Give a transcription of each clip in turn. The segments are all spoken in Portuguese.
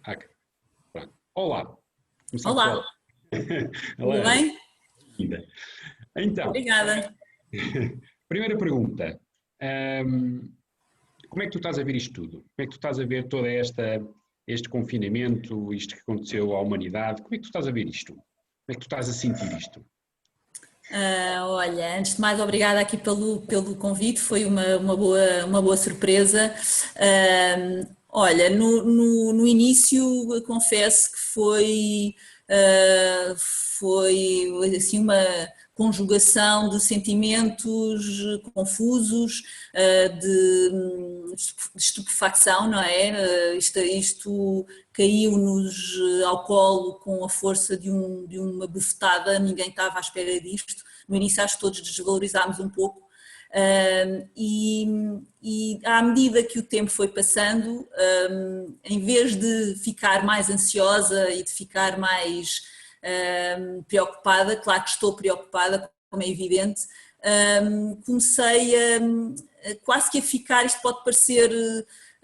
Ok, pronto. Olá, começar por Olá, ela. Ela tudo é bem? linda. Então, Obrigada. primeira pergunta. Ahm, Como é que tu estás a ver isto tudo? Como é que tu estás a ver todo este confinamento, isto que aconteceu à humanidade? Como é que tu estás a ver isto? Como é que tu estás a sentir isto? Olha, antes de mais, obrigada aqui pelo convite, foi uma boa surpresa. Olha, no início, eu confesso que foi assim uma conjugação de sentimentos confusos, de estupefacção, não é? Isto caiu-nos ao colo com a força de uma bufetada, ninguém estava à espera disto. No início acho que todos desvalorizámos um pouco, e à medida que o tempo foi passando, em vez de ficar mais ansiosa e de ficar mais preocupada, claro que estou preocupada, como é evidente, comecei quase que a ficar, isto pode parecer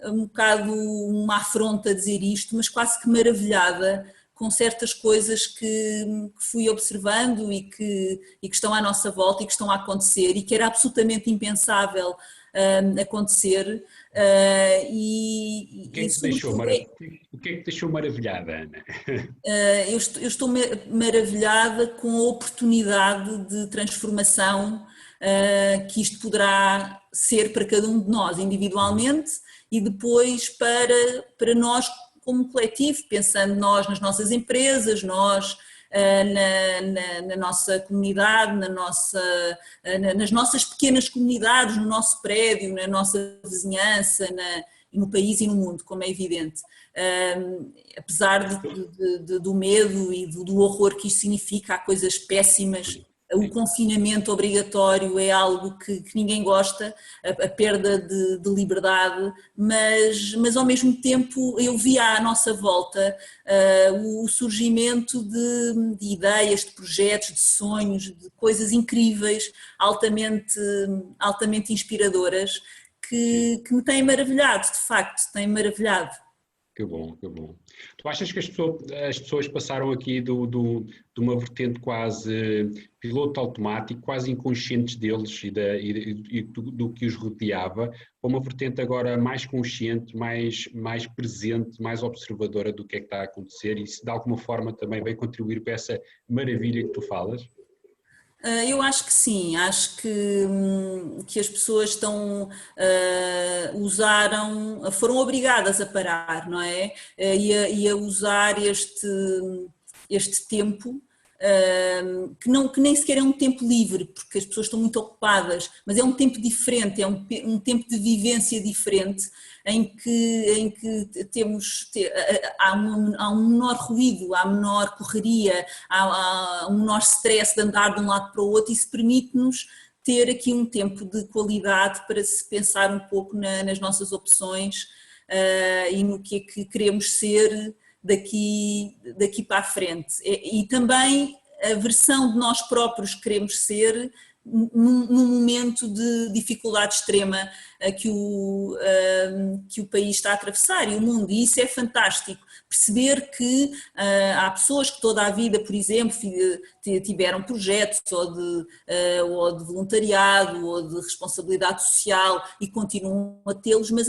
um bocado uma afronta dizer isto, mas quase que maravilhada com certas coisas que fui observando e que estão à nossa volta e que estão a acontecer e que era absolutamente impensável acontecer, O que é que te deixou, sobretudo o que é que te deixou maravilhada, Ana? eu estou maravilhada com a oportunidade de transformação que isto poderá ser para cada um de nós individualmente e depois para nós como coletivo, pensando nós nas nossas empresas, nós na nossa comunidade, nas nossas pequenas comunidades, no nosso prédio, na nossa vizinhança, no país e no mundo, como é evidente. Apesar do medo e do horror que isto significa, há coisas péssimas. O Sim. confinamento obrigatório é algo que ninguém gosta, a perda de liberdade, mas ao mesmo tempo eu via à nossa volta o surgimento de ideias, de projetos, de sonhos, de coisas incríveis, altamente inspiradoras, Sim. que me têm maravilhado, de facto, têm maravilhado. Que bom, que bom. Tu achas que as pessoas passaram aqui de uma vertente quase piloto automático, quase inconscientes deles e do que os rodeava, para uma vertente agora mais consciente, mais presente, mais observadora do que é que está a acontecer e se de alguma forma também vai contribuir para essa maravilha que tu falas? Eu acho que sim, acho que as pessoas foram obrigadas a parar, não é? E a usar este tempo, que nem sequer é um tempo livre, porque as pessoas estão muito ocupadas, mas é um tempo diferente, um tempo de vivência diferente, em que há um menor ruído, há menor correria, há um menor stress de andar de um lado para o outro, e isso permite-nos ter aqui um tempo de qualidade para se pensar um pouco nas nossas opções e no que é que queremos ser daqui para a frente. E também a versão de nós próprios que queremos ser num momento de dificuldade extrema que o país está a atravessar e o mundo, e isso é fantástico, perceber que há pessoas que toda a vida, por exemplo, tiveram projetos ou de voluntariado ou de responsabilidade social e continuam a tê-los, mas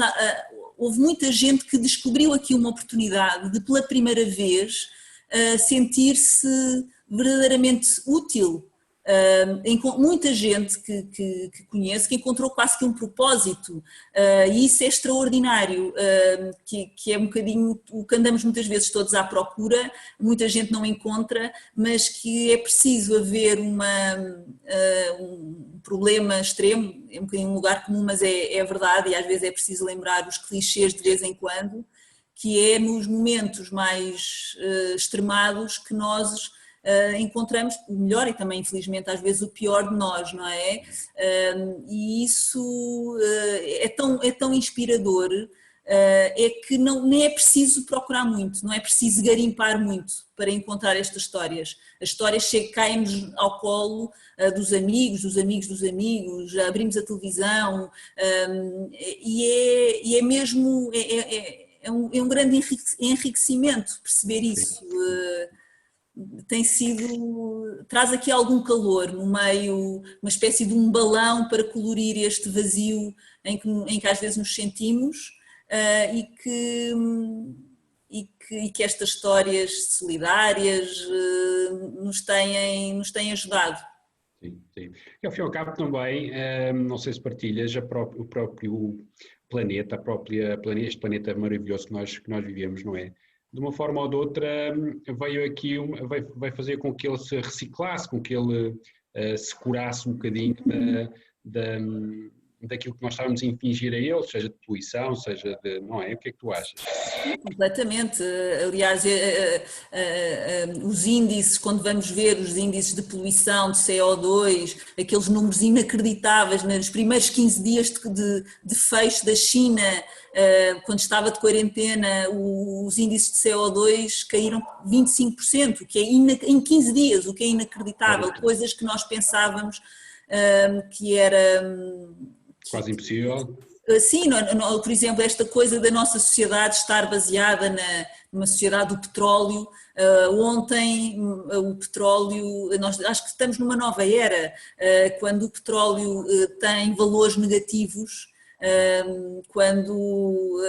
houve muita gente que descobriu aqui uma oportunidade de pela primeira vez sentir-se verdadeiramente útil. Muita gente que conheço que encontrou quase que um propósito, e isso é extraordinário, que é um bocadinho o que andamos muitas vezes todos à procura, muita gente não encontra, mas que é preciso haver um problema extremo, é um bocadinho um lugar comum, mas é verdade, e às vezes é preciso lembrar os clichês de vez em quando, que é nos momentos mais extremados que nós encontramos o melhor e também, infelizmente, às vezes o pior de nós, não é? E isso é tão inspirador, é que nem é preciso procurar muito, não é preciso garimpar muito para encontrar estas histórias. As histórias caem-nos ao colo dos amigos, dos amigos dos amigos, abrimos a televisão, e é mesmo. é um grande enriquecimento perceber isso. Tem sido, traz aqui algum calor no meio, uma espécie de um balão para colorir este vazio em que às vezes nos sentimos, e que estas histórias solidárias nos têm ajudado. Sim, sim. E ao fim e ao cabo também, não sei se partilhas, o próprio planeta, este planeta maravilhoso que nós vivemos, não é? De uma forma ou de outra, veio aqui, vai fazer com que ele se reciclasse, com que ele se curasse um bocadinho daquilo que nós estávamos a infligir a ele, seja de poluição, seja de... Não é? O que é que tu achas? Completamente. Aliás, os índices, quando vamos ver os índices de poluição de CO2, aqueles números inacreditáveis, nos primeiros 15 dias de fecho da China, quando estava de quarentena, os índices de CO2 caíram 25%, o que é em 15 dias, o que é inacreditável. Coisas que nós pensávamos que era... Quase impossível. Sim, por exemplo, esta coisa da nossa sociedade estar baseada numa sociedade do petróleo. Ontem o petróleo, nós acho que estamos numa nova era, quando o petróleo tem valores negativos, quando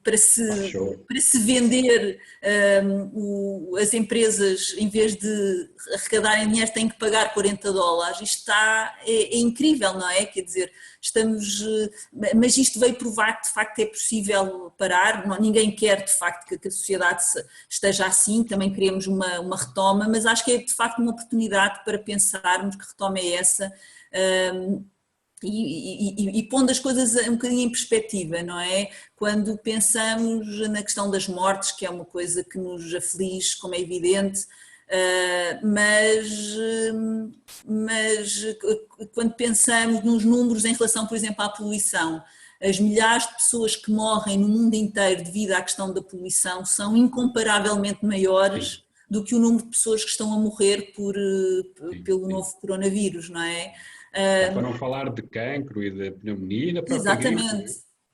para se vender, as empresas, em vez de arrecadarem dinheiro, têm que pagar $40. Isto é incrível, não é? Quer dizer, mas isto veio provar que de facto é possível parar. Ninguém quer de facto que a sociedade esteja assim, também queremos uma retoma, mas acho que é de facto uma oportunidade para pensarmos que retoma é essa. E pondo as coisas um bocadinho em perspectiva, não é? Quando pensamos na questão das mortes, que é uma coisa que nos aflige, como é evidente, mas quando pensamos nos números em relação, por exemplo, à poluição, as milhares de pessoas que morrem no mundo inteiro devido à questão da poluição são incomparavelmente maiores do que o número de pessoas que estão a morrer pelo novo coronavírus, não é? Para não falar de cancro e de pneumonia e da própria gripe.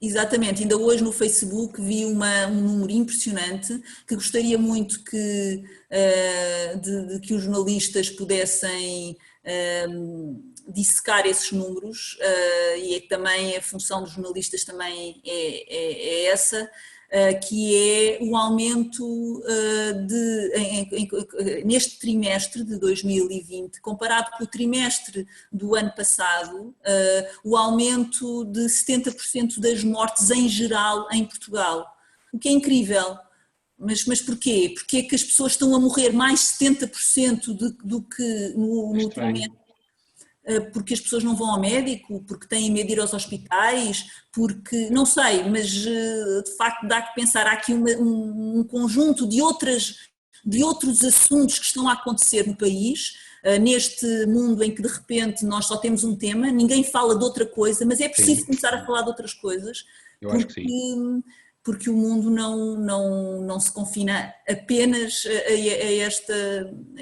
Exatamente, ainda hoje no Facebook vi um número impressionante que gostaria muito que os jornalistas pudessem dissecar esses números, e também a função dos jornalistas também é essa, que é o aumento neste trimestre de 2020, comparado com o trimestre do ano passado, o aumento de 70% das mortes em geral em Portugal, o que é incrível. Mas porquê? Porque é que as pessoas estão a morrer mais 70% do que no trimestre? Porque as pessoas não vão ao médico, porque têm medo de ir aos hospitais, porque, não sei, mas de facto dá que pensar, há aqui um conjunto de outros assuntos que estão a acontecer no país, neste mundo em que de repente nós só temos um tema, ninguém fala de outra coisa, mas é preciso começar a falar de outras coisas, porque o mundo não se confina apenas a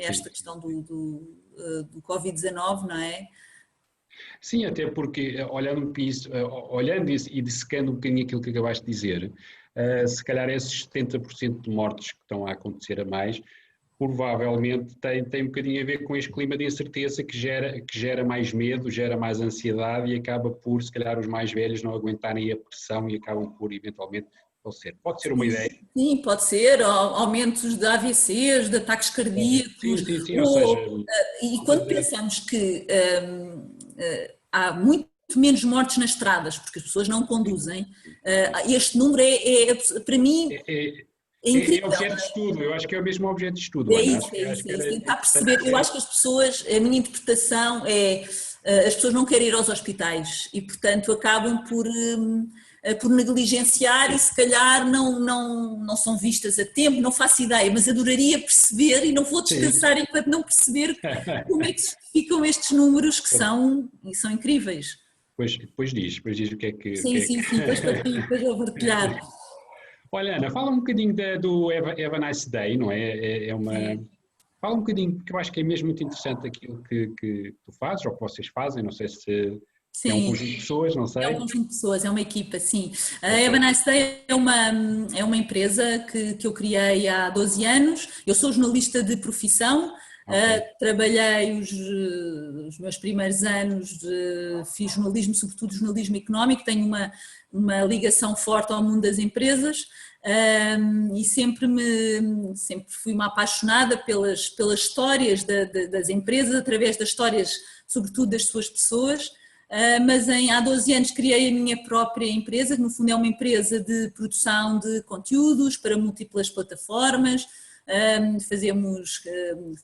esta questão do Covid-19, não é? Sim, até porque olhando e dissecando um bocadinho aquilo que acabaste de dizer, se calhar esses 70% de mortes que estão a acontecer a mais, provavelmente tem um bocadinho a ver com este clima de incerteza que gera mais medo, gera mais ansiedade e acaba por, se calhar, os mais velhos não aguentarem a pressão e acabam por, eventualmente, falecer. Pode ser uma ideia. Sim, pode ser, aumentos de AVCs, de ataques cardíacos. Sim, ou seja... E quando pensamos que há muito menos mortes nas estradas, porque as pessoas não conduzem, este número para mim... É incrível. É objeto de estudo, eu acho que é o mesmo objeto de estudo. É isso, tentar perceber. Eu acho que as pessoas, a minha interpretação é, as pessoas não querem ir aos hospitais e, portanto, acabam por negligenciar e se calhar não são vistas a tempo, não faço ideia, mas adoraria perceber e não vou descansar enquanto não perceber como é que se ficam estes números que são incríveis. Depois diz o que é que... Sim, depois vou partilhar. Olha, Ana, fala um bocadinho do Have a Nice Day, não é? Fala um bocadinho, porque eu acho que é mesmo muito interessante aquilo que tu fazes, ou que vocês fazem, não sei se É um Sim. conjunto de pessoas, não É um sei. conjunto de pessoas, é uma equipa, sim. A Have a Ok, Nice Day é uma empresa que eu criei há 12 anos. Eu sou jornalista de profissão, ok. trabalhei os meus primeiros anos, fiz jornalismo, sobretudo jornalismo económico, tenho uma ligação forte ao mundo das empresas. E sempre fui uma apaixonada pelas histórias das empresas, através das histórias, sobretudo das suas pessoas. Mas há 12 anos criei a minha própria empresa, que no fundo é uma empresa de produção de conteúdos para múltiplas plataformas. Fazemos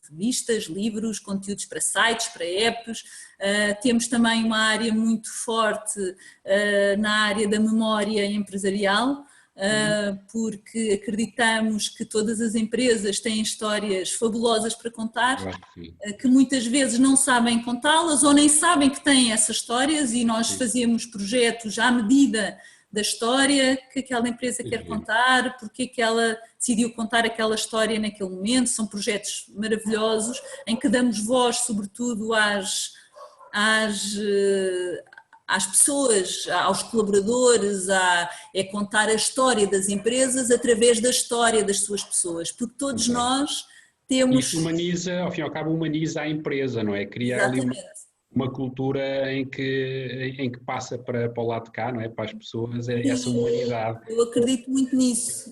revistas, livros, conteúdos para sites, para apps. Temos também uma área muito forte na área da memória empresarial, porque acreditamos que todas as empresas têm histórias fabulosas para contar, Eu acho que sim. que muitas vezes não sabem contá-las ou nem sabem que têm essas histórias, e nós Sim, fazemos projetos à medida da história que aquela empresa que quer giro. contar, porque é que ela decidiu contar aquela história naquele momento. São projetos maravilhosos em que damos voz, sobretudo às, às pessoas, aos colaboradores, é contar a história das empresas através da história das suas pessoas, porque todos Ok. nós Isso temos. humaniza, ao fim e ao cabo, humaniza a empresa, não é? Cria ali Exatamente. uma cultura em que passa para o lado de cá, não é? Para as pessoas, essa Sim, humanidade. eu acredito muito nisso,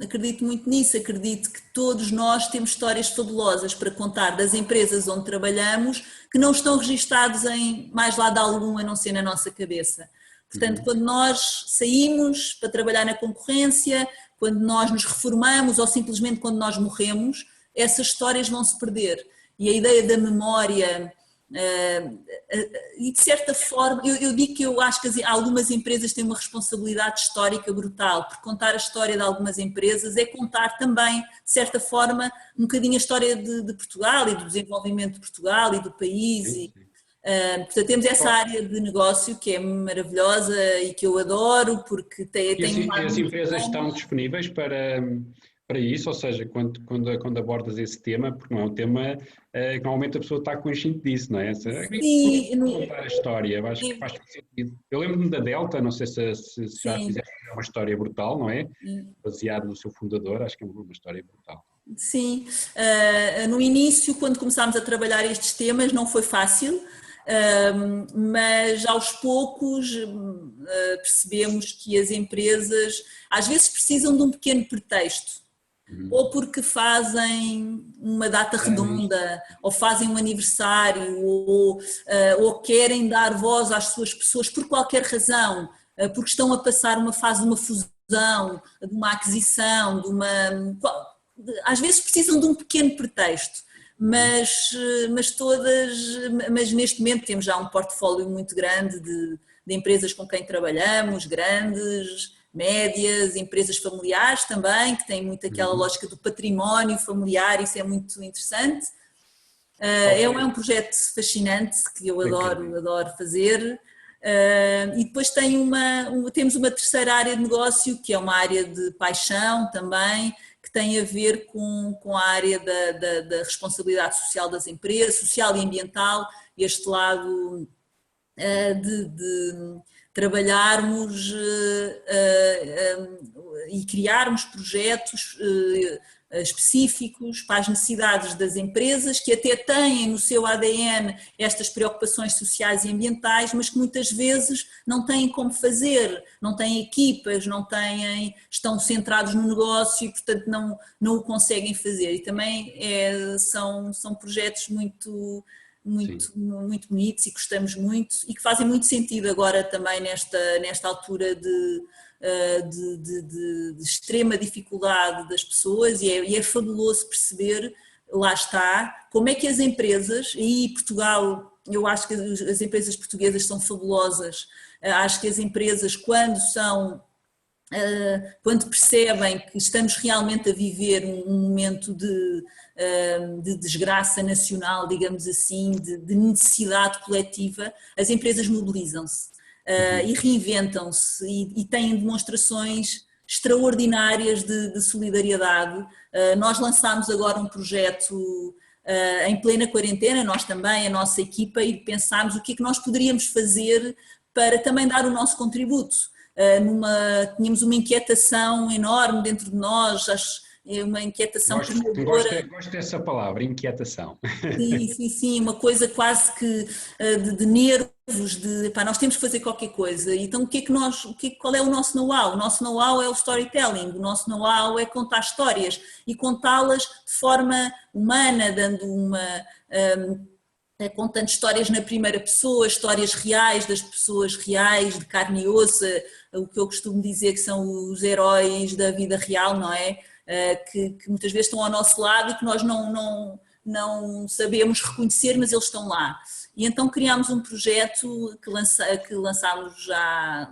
acredito muito nisso, acredito que todos nós temos histórias fabulosas para contar das empresas onde trabalhamos que não estão registados em mais lado algum a não ser na nossa cabeça. Portanto, Uhum. quando nós saímos para trabalhar na concorrência, quando nós nos reformamos ou simplesmente quando nós morremos, essas histórias vão se perder. E a ideia da memória, e de certa forma, eu digo que eu acho que algumas empresas têm uma responsabilidade histórica brutal, porque contar a história de algumas empresas é contar também, de certa forma, um bocadinho a história de Portugal e do desenvolvimento de Portugal e do país. Sim, sim. Portanto, temos essa área de negócio que é maravilhosa e que eu adoro, porque tem um E lado as muito empresas estão bom. disponíveis para isso, ou seja, quando abordas esse tema, porque não é um tema que normalmente a pessoa está consciente disso, não é? Sim, Contar a história, eu acho que faz todo sentido. Eu lembro-me da Delta, não sei se já sim, fizeste uma história brutal, não é? sim. Baseado no seu fundador, acho que é uma história brutal. Sim, no início, quando começámos a trabalhar estes temas, não foi fácil, mas aos poucos percebemos que as empresas às vezes precisam de um pequeno pretexto, Uhum. ou porque fazem uma data Anos. redonda, ou fazem um aniversário, ou querem dar voz às suas pessoas por qualquer razão, porque estão a passar uma fase de uma fusão, de uma aquisição, às vezes precisam de um pequeno pretexto, Uhum. mas neste momento temos já um portfólio muito grande de empresas com quem trabalhamos, grandes, médias, empresas familiares também, que têm muito aquela Uhum. lógica do património familiar, isso é muito interessante. Ok, É um projeto fascinante que eu acredito. adoro fazer. E depois temos uma terceira área de negócio, que é uma área de paixão também, que tem a ver com a área da responsabilidade social das empresas, social e ambiental, este lado de trabalharmos e criarmos projetos específicos para as necessidades das empresas, que até têm no seu ADN estas preocupações sociais e ambientais, mas que muitas vezes não têm como fazer, não têm equipas, estão centrados no negócio e portanto não o conseguem fazer. E também são projetos Sim, muito bonitos e gostamos muito e que fazem muito sentido agora também nesta altura de extrema dificuldade das pessoas, e é fabuloso perceber, lá está, como é que as empresas, e Portugal, eu acho que as empresas portuguesas são fabulosas, acho que as empresas quando percebem que estamos realmente a viver um momento de desgraça nacional, digamos assim, de necessidade coletiva, as empresas mobilizam-se uhum. e reinventam-se e têm demonstrações extraordinárias de solidariedade. Nós lançámos agora um projeto em plena quarentena, nós também, a nossa equipa, e pensámos o que é que nós poderíamos fazer para também dar o nosso contributo. Tínhamos uma inquietação enorme dentro de nós, uma inquietação tremendora. Gosto dessa palavra, inquietação. Sim, sim, sim, uma coisa quase que de nervos, nós temos que fazer qualquer coisa. Então qual é o nosso know-how? O nosso know-how é o storytelling, o nosso know-how é contar histórias e contá-las de forma humana, contando histórias na primeira pessoa, histórias reais das pessoas reais, de carne e osso, o que eu costumo dizer que são os heróis da vida real, não é? Que muitas vezes estão ao nosso lado e que nós não sabemos reconhecer, mas eles estão lá. E então criámos um projeto que lançámos já há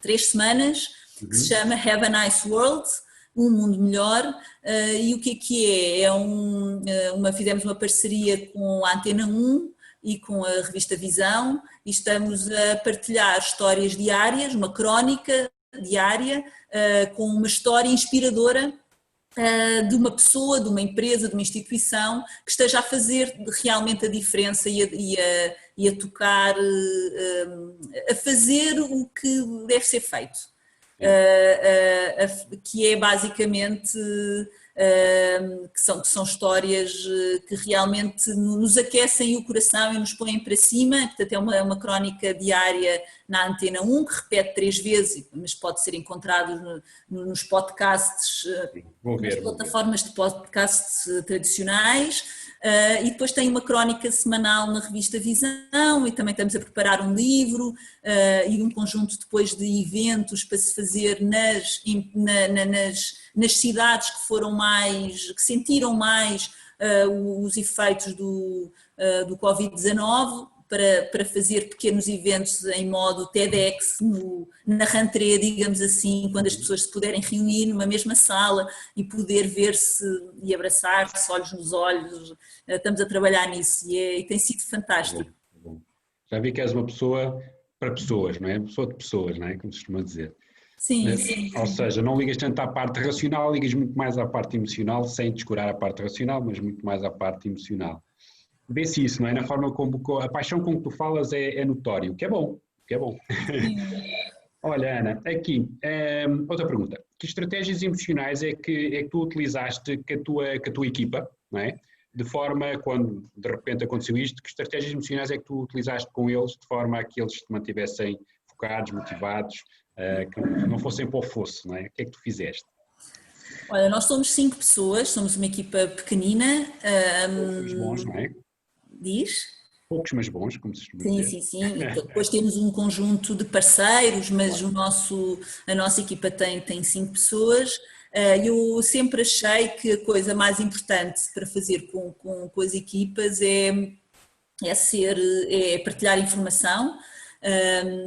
3 semanas, que se chama Have a Nice World, um mundo melhor, e o que é? Fizemos uma parceria com a Antena 1 e com a revista Visão, e estamos a partilhar histórias diárias, uma crónica diária, com uma história inspiradora de uma pessoa, de uma empresa, de uma instituição que esteja a fazer realmente a diferença e a tocar, a fazer o que deve ser feito, que é basicamente, que são histórias que realmente nos aquecem o coração e nos põem para cima. Portanto, é uma crónica diária na Antena 1, que repete 3 vezes, mas pode ser encontrado nos podcasts, nas plataformas de podcasts tradicionais. E depois tem uma crónica semanal na revista Visão, e também estamos a preparar um livro e um conjunto depois de eventos para se fazer nas cidades que sentiram mais os efeitos do Covid-19, para fazer pequenos eventos em modo TEDx, na rentrée, digamos assim, quando as pessoas se puderem reunir numa mesma sala e poder ver-se e abraçar-se, olhos nos olhos. Estamos a trabalhar nisso e tem sido fantástico. Já vi que és uma pessoa para pessoas, não é? Pessoa de pessoas, não é? Como se costuma dizer. Sim, sim. Ou seja, não ligas tanto à parte racional, ligas muito mais à parte emocional, sem descurar a parte racional, mas muito mais à parte emocional. Vê-se isso, não é? Na forma como a paixão com que tu falas é notório, que é bom, que é bom. Olha, Ana, aqui, outra pergunta. Que estratégias emocionais é que tu utilizaste com a tua equipa, não é? De forma, quando de repente aconteceu isto, que estratégias emocionais é que tu utilizaste com eles de forma a que eles se mantivessem focados, motivados, que não fossem para o fosso, não é? O que é que tu fizeste? Olha, nós somos 5 pessoas, somos uma equipa pequenina. Poucos bons, não é? Diz? Poucos, mas bons, como se costuma dizer. Sim. E depois temos um conjunto de parceiros, mas a nossa equipa tem 5 pessoas. Eu sempre achei que a coisa mais importante para fazer com as equipas é partilhar informação,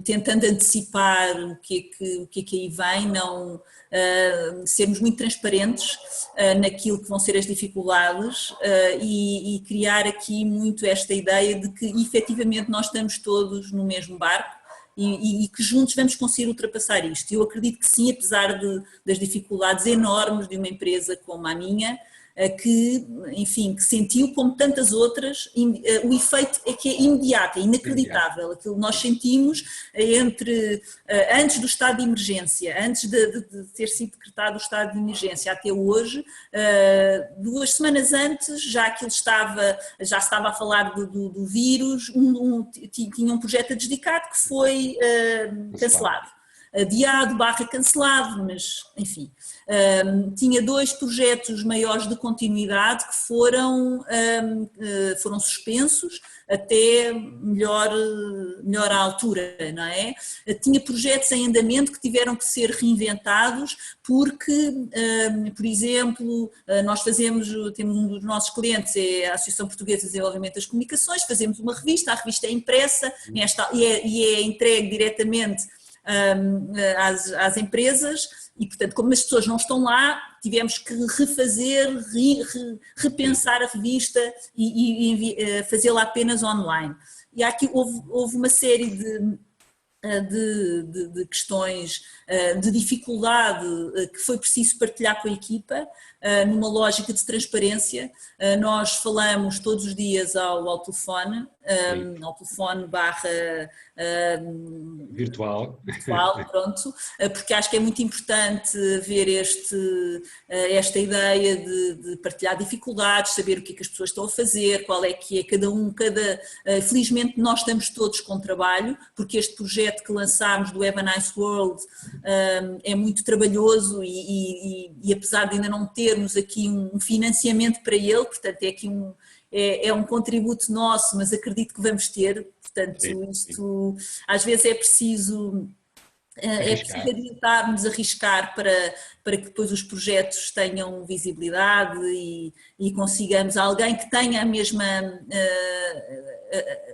tentando antecipar o que é que aí vem, não sermos muito transparentes naquilo que vão ser as dificuldades, e criar aqui muito esta ideia de que efetivamente nós estamos todos no mesmo barco e que juntos vamos conseguir ultrapassar isto. Eu acredito que sim, apesar das dificuldades enormes de uma empresa como a minha, que, enfim, que sentiu, como tantas outras, o efeito é que é imediato, é inacreditável. Aquilo que nós sentimos antes do estado de emergência, antes de ter sido decretado o estado de emergência até hoje, 2 semanas antes já se estava a falar do vírus, tinha um projeto adjudicado que foi cancelado. Adiado, cancelado, mas enfim, tinha 2 projetos maiores de continuidade que foram suspensos até melhor à altura, não é? Tinha projetos em andamento que tiveram que ser reinventados porque, por exemplo, temos um dos nossos clientes, é a Associação Portuguesa de Desenvolvimento das Comunicações, fazemos uma revista, a revista é impressa e é entregue diretamente às empresas e, portanto, como as pessoas não estão lá, tivemos que repensar a revista e fazê-la apenas online. E aqui houve uma série de questões de dificuldade que foi preciso partilhar com a equipa, numa lógica de transparência. Nós falamos todos os dias ao telefone barra virtual, pronto, porque acho que é muito importante ver esta ideia de partilhar dificuldades, saber o que é que as pessoas estão a fazer, qual é que é felizmente nós estamos todos com trabalho, porque este projeto que lançámos do Have a Nice World é muito trabalhoso e apesar de ainda não termos aqui um financiamento para ele, portanto é aqui um contributo nosso, mas acredito que vamos ter, portanto isto às vezes é preciso adiantar-nos, arriscar para que depois os projetos tenham visibilidade e consigamos alguém que tenha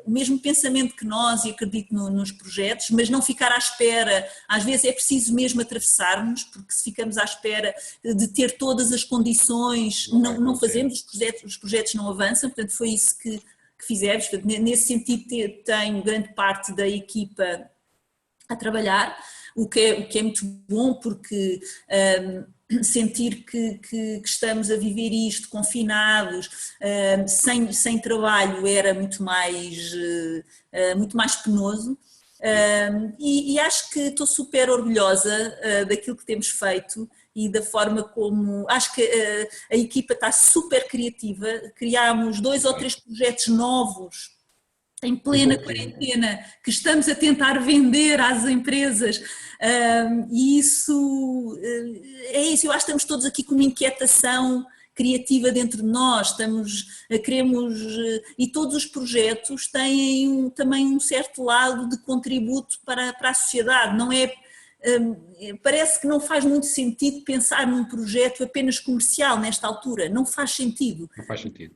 o mesmo pensamento que nós e acredite nos projetos, mas não ficar à espera. Às vezes é preciso mesmo atravessarmos, porque se ficamos à espera de ter todas as condições, não fazemos, os projetos não avançam, portanto foi isso que fizemos. Portanto, nesse sentido tenho grande parte da equipa a trabalhar, o que é muito bom, porque sentir que estamos a viver isto confinados, sem trabalho, era muito mais penoso. E acho que estou super orgulhosa daquilo que temos feito e da forma como, acho que a equipa está super criativa, criámos 2 ou 3 projetos novos em plena quarentena, que estamos a tentar vender às empresas, e isso, eu acho que estamos todos aqui com uma inquietação criativa dentro de nós, e todos os projetos têm também um certo lado de contributo para a sociedade, não é? Parece que não faz muito sentido pensar num projeto apenas comercial nesta altura, não faz sentido. Não faz sentido.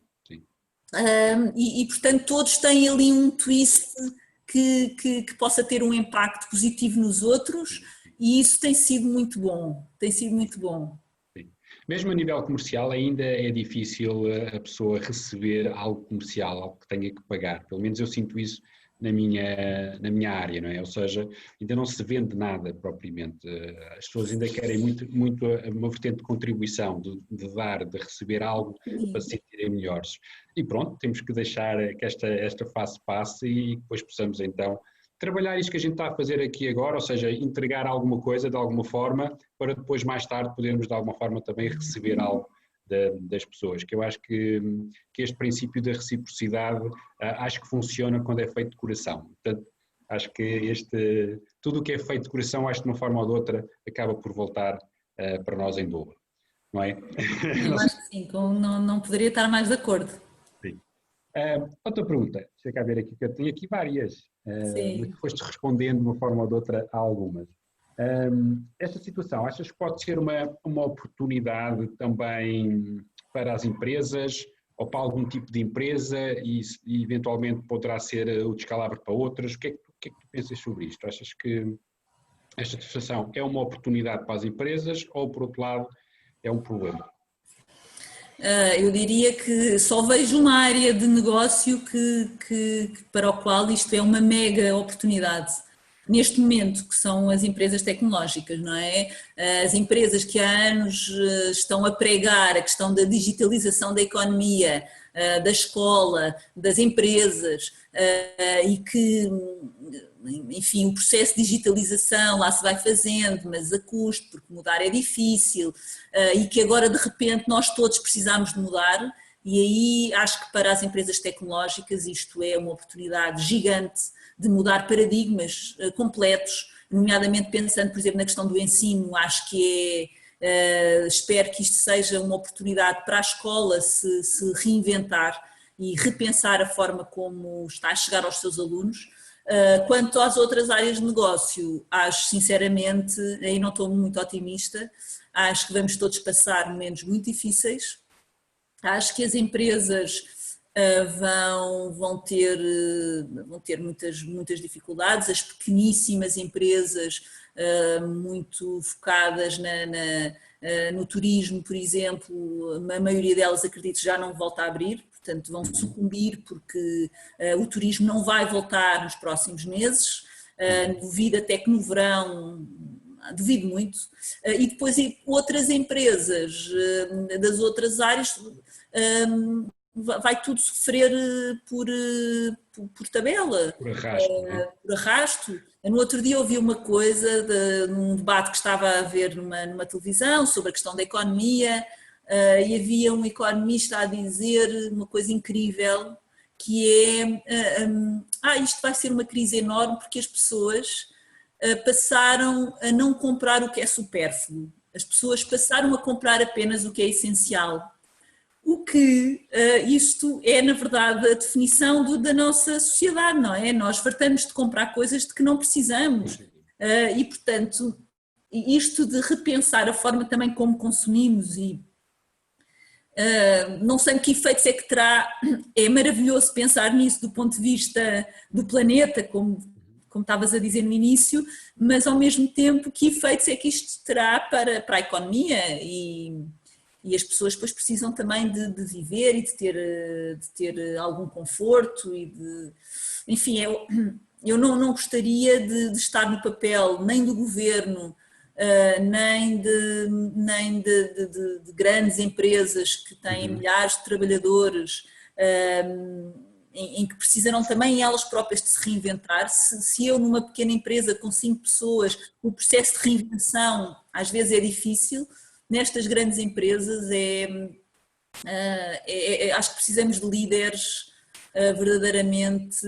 Portanto todos têm ali um twist que possa ter um impacto positivo nos outros, e isso tem sido muito bom, Sim. Mesmo a nível comercial ainda é difícil a pessoa receber algo comercial, algo que tenha que pagar, pelo menos eu sinto isso na minha área, não é? Ou seja, ainda não se vende nada propriamente, as pessoas ainda querem muito uma vertente de contribuição, de dar, de receber algo para se sentirem melhores. E pronto, temos que deixar que esta fase passe e depois possamos então trabalhar isto que a gente está a fazer aqui agora, ou seja, entregar alguma coisa de alguma forma para depois mais tarde podermos de alguma forma também receber algo das pessoas, que eu acho que este princípio da reciprocidade acho que funciona quando é feito de coração. Portanto, acho que tudo o que é feito de coração, acho que de uma forma ou de outra acaba por voltar para nós em dobro, não é? Eu acho que sim, não poderia estar mais de acordo. Sim. Outra pergunta, deixa eu cá ver aqui, que eu tenho aqui várias, mas tu foste respondendo de uma forma ou de outra a algumas. Esta situação, achas que pode ser uma oportunidade também para as empresas ou para algum tipo de empresa e eventualmente poderá ser o descalabro para outras? O que é que tu pensas sobre isto? Achas que esta situação é uma oportunidade para as empresas ou, por outro lado, é um problema? Eu diria que só vejo uma área de negócio para o qual isto é uma mega oportunidade. Neste momento, que são as empresas tecnológicas, não é? As empresas que há anos estão a pregar a questão da digitalização da economia, da escola, das empresas, e que, enfim, o processo de digitalização lá se vai fazendo, mas a custo, porque mudar é difícil, e que agora de repente nós todos precisamos de mudar, e aí acho que para as empresas tecnológicas isto é uma oportunidade gigante de mudar paradigmas completos, nomeadamente pensando, por exemplo, na questão do ensino. Acho que espero que isto seja uma oportunidade para a escola se reinventar e repensar a forma como está a chegar aos seus alunos. Quanto às outras áreas de negócio, acho sinceramente, aí não estou muito otimista, acho que vamos todos passar momentos muito difíceis, acho que as empresas vão ter muitas dificuldades, as pequeníssimas empresas muito focadas no turismo, por exemplo, a maioria delas acredito já não volta a abrir, portanto vão sucumbir porque o turismo não vai voltar nos próximos meses. duvido até que no verão, duvido muito, e depois outras empresas das outras áreas vai tudo sofrer por tabela, Por arrasto, não é? por arrasto. No outro dia ouvi uma coisa, num debate que estava a ver numa televisão sobre a questão da economia, e havia um economista a dizer uma coisa incrível, que é, isto vai ser uma crise enorme porque as pessoas passaram a não comprar o que é supérfluo, as pessoas passaram a comprar apenas o que é essencial. O que isto é, na verdade, a definição da nossa sociedade, não é? Nós fartamos de comprar coisas de que não precisamos e, portanto, isto de repensar a forma também como consumimos e não sei que efeitos é que terá, é maravilhoso pensar nisso do ponto de vista do planeta, como estavas a dizer no início, mas ao mesmo tempo que efeitos é que isto terá para a economia e as pessoas depois precisam também de viver e de ter algum conforto e enfim, eu não gostaria de estar no papel nem do governo, nem de grandes empresas que têm milhares de trabalhadores, em que precisarão também elas próprias de se reinventar. Se eu numa pequena empresa com 5 pessoas, o processo de reinvenção às vezes é difícil, nestas grandes empresas acho que precisamos de líderes verdadeiramente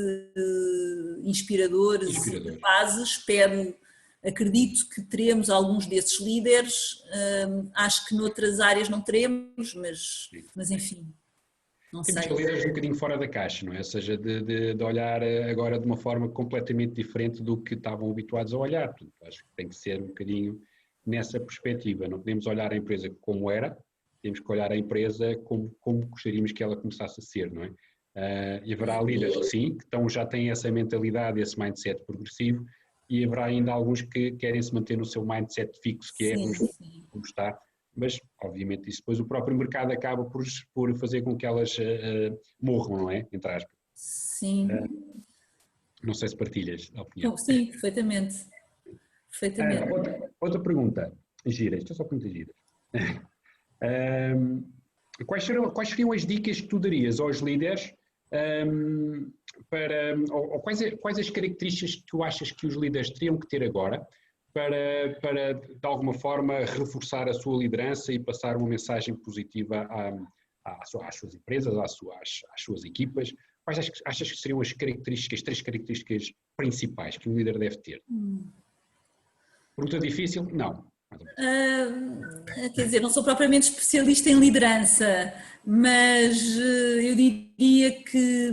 inspiradores e capazes. Acredito que teremos alguns desses líderes, acho que noutras áreas não teremos, mas enfim, não sei. Temos líderes um bocadinho fora da caixa, não é? Ou seja, de olhar agora de uma forma completamente diferente do que estavam habituados a olhar. Portanto, acho que tem que ser um bocadinho nessa perspectiva. Não podemos olhar a empresa como era, temos que olhar a empresa como gostaríamos que ela começasse a ser, não é? E haverá líderes que sim, que já têm essa mentalidade, esse mindset progressivo, e haverá ainda alguns que querem se manter no seu mindset fixo, que como está, mas obviamente isso depois o próprio mercado acaba por fazer com que elas morram, não é? Entre aspas. Sim. Não sei se partilhas a opinião. Sim, perfeitamente. Outra pergunta gira, isto é só perguntas giras. Quais seriam as dicas que tu darias aos líderes ou quais as características que tu achas que os líderes teriam que ter agora para de alguma forma reforçar a sua liderança e passar uma mensagem positiva às suas empresas, às suas equipas? Quais achas que seriam as três características principais que um líder deve ter? Pergunta difícil? Não. Quer dizer, não sou propriamente especialista em liderança, mas eu diria que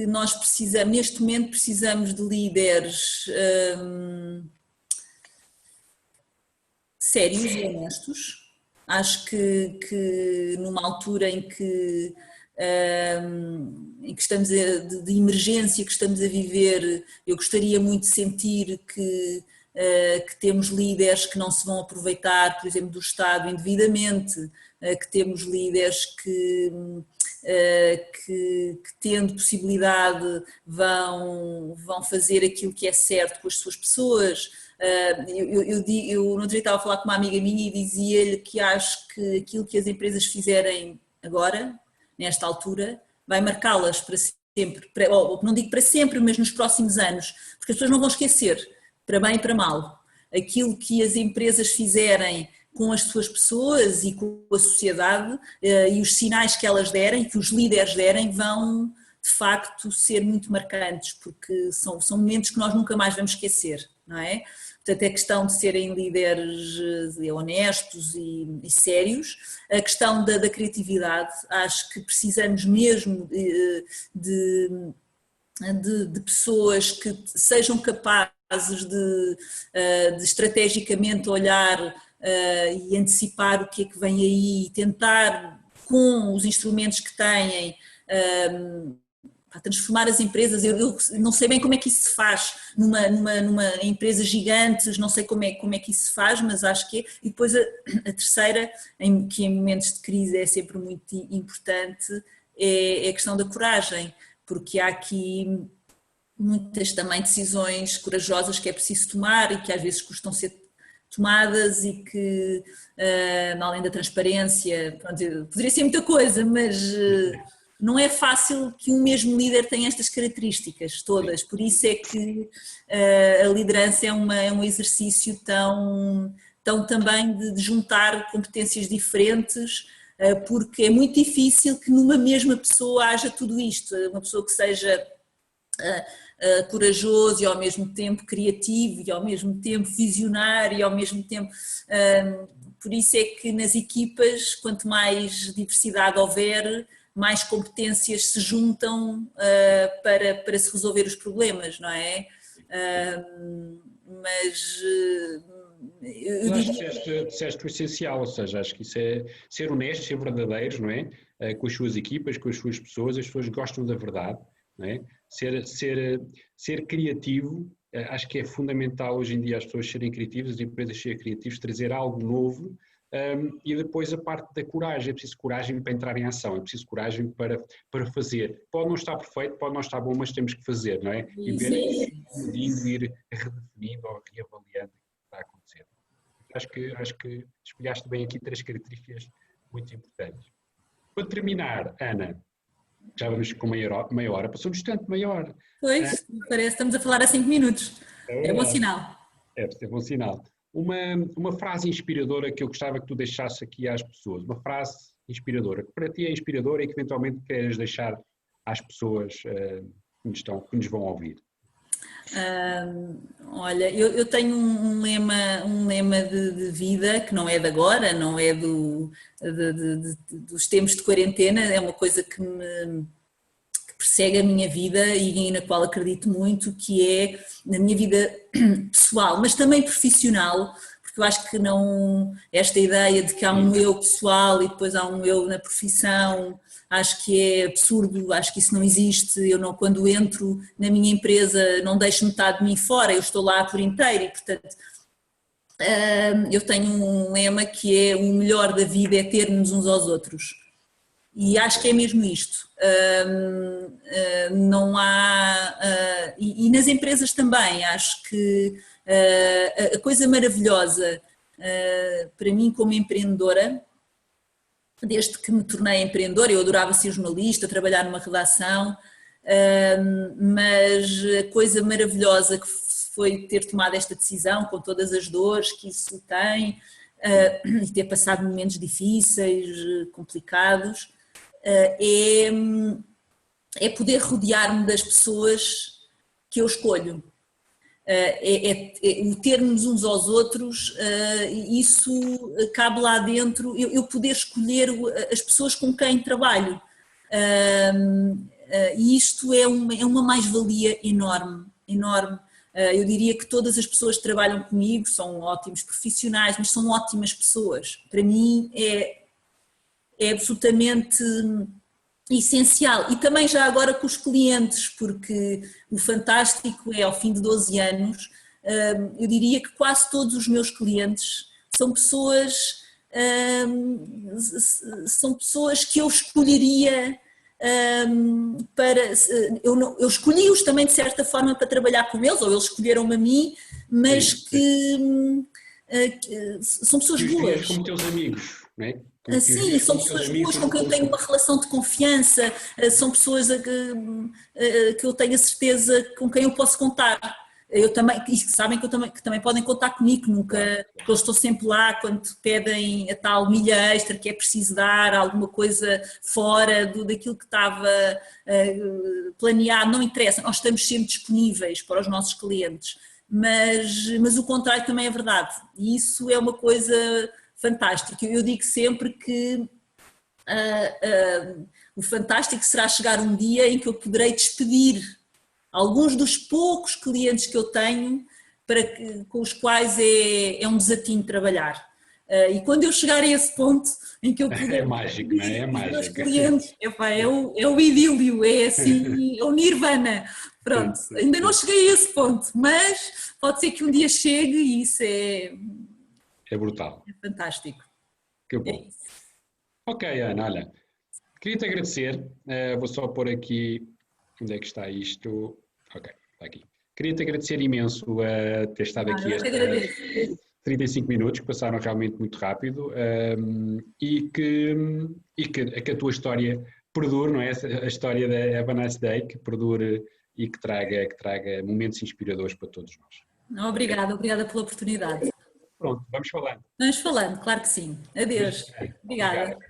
nós precisamos, neste momento precisamos de líderes sérios e honestos. Acho que numa altura em que estamos de emergência que estamos a viver, eu gostaria muito de sentir que temos líderes que não se vão aproveitar, por exemplo, do Estado indevidamente, que temos líderes que tendo possibilidade vão fazer aquilo que é certo com as suas pessoas. Eu no outro dia estava a falar com uma amiga minha e dizia-lhe que acho que aquilo que as empresas fizerem agora, nesta altura, vai marcá-las para sempre, não digo para sempre, mas nos próximos anos, porque as pessoas não vão esquecer, para bem e para mal, aquilo que as empresas fizerem com as suas pessoas e com a sociedade e os sinais que elas derem, que os líderes derem, vão de facto ser muito marcantes, porque são momentos que nós nunca mais vamos esquecer, não é? Portanto, a questão de serem líderes honestos e sérios, a questão da criatividade, acho que precisamos mesmo de pessoas que sejam capazes de estrategicamente olhar e antecipar o que é que vem aí e tentar, com os instrumentos que têm, para transformar as empresas. Eu não sei bem como é que isso se faz numa empresa gigantes, não sei como é que isso se faz, mas acho que é. E depois a terceira, que em momentos de crise é sempre muito importante, é a questão da coragem, porque há aqui muitas também decisões corajosas que é preciso tomar e que às vezes custam ser tomadas e que, além da transparência, pronto, poderia ser muita coisa, mas não é fácil que um mesmo líder tenha estas características todas, por isso é que a liderança é um exercício tão também de juntar competências diferentes, porque é muito difícil que numa mesma pessoa haja tudo isto, uma pessoa que seja corajoso e ao mesmo tempo criativo e ao mesmo tempo visionário e ao mesmo tempo, por isso é que nas equipas, quanto mais diversidade houver, mais competências se juntam para se resolver os problemas, não é? Mas eu diria... Disseste o essencial, ou seja, acho que isso é ser honesto, ser verdadeiros, não é? Com as suas equipas, com as suas pessoas, as pessoas gostam da verdade, não é? Ser criativo, acho que é fundamental hoje em dia as pessoas serem criativas, as empresas serem criativas, trazer algo novo, e depois a parte da coragem, é preciso coragem para entrar em ação, é preciso coragem para fazer. Pode não estar perfeito, pode não estar bom, mas temos que fazer, não é? E medindo, ir redefinindo ou reavaliando o que está a acontecer. Acho que espelhaste bem aqui 3 características muito importantes. Para terminar, Ana, já vamos com meia hora, passou-nos tanto, meia hora. Pois, parece que estamos a falar há 5 minutos. É bom sinal. É bom sinal. Uma frase inspiradora que eu gostava que tu deixasse aqui às pessoas, uma frase inspiradora, que para ti é inspiradora e que eventualmente queres deixar às pessoas que nos vão ouvir. Olha, eu tenho um lema de vida que não é de agora, não é dos tempos de quarentena, é uma coisa que persegue a minha vida e na qual acredito muito, que é na minha vida pessoal, mas também profissional, porque eu acho que não, esta ideia de que há um eu pessoal e depois há um eu na profissão, acho que é absurdo, acho que isso não existe. Eu não, quando entro na minha empresa, não deixo metade de mim fora, eu estou lá por inteiro e, portanto, eu tenho um lema que é: o melhor da vida é termos uns aos outros. E acho que é mesmo isto. Não há. E nas empresas também, acho que a coisa maravilhosa para mim, como empreendedora, desde que me tornei empreendedora, eu adorava ser jornalista, trabalhar numa redação, mas a coisa maravilhosa que foi ter tomado esta decisão, com todas as dores que isso tem, e ter passado momentos difíceis, complicados, é poder rodear-me das pessoas que eu escolho. O termos uns aos outros, isso cabe lá dentro, eu poder escolher as pessoas com quem trabalho, e isto é uma mais-valia enorme, enorme. Eu diria que todas as pessoas que trabalham comigo são ótimos profissionais, mas são ótimas pessoas. Para mim é absolutamente essencial. E também já agora com os clientes, porque o fantástico é, ao fim de 12 anos, eu diria que quase todos os meus clientes são pessoas que eu escolheria eu escolhi-os também de certa forma para trabalhar com eles, ou eles escolheram-me a mim, mas que são pessoas boas. Como teus amigos, não é? Sim, são pessoas boas com quem eu tenho uma relação de confiança, são pessoas que eu tenho a certeza com quem eu posso contar. Eu também, e sabem que também podem contar comigo, nunca, porque eu estou sempre lá quando pedem a tal milha extra que é preciso dar, alguma coisa fora daquilo que estava planeado, não interessa, nós estamos sempre disponíveis para os nossos clientes, mas o contrário também é verdade, e isso é uma coisa fantástica. Eu digo sempre que o fantástico será chegar um dia em que eu poderei despedir alguns dos poucos clientes que eu tenho com os quais é um desafio trabalhar. E quando eu chegar a esse ponto em que eu puder... É mágico, não é? É mágico. Os clientes, é o idílio, é assim, é o nirvana. Pronto, ainda não cheguei a esse ponto, mas pode ser que um dia chegue e isso é brutal. É fantástico. Que bom. Ok, Ana, olha, queria-te agradecer. Vou só pôr aqui onde é que está isto. Ok. Está aqui. Queria-te agradecer imenso ter estado aqui Eu que agradeço. 35 minutos, que passaram realmente muito rápido, e que a tua história perdure, não é? A história da Have a Nice Day, que perdure e que traga momentos inspiradores para todos nós. Obrigada pela oportunidade. Pronto, vamos falando. Vamos falando, claro que sim. Adeus. Obrigada. Obrigado.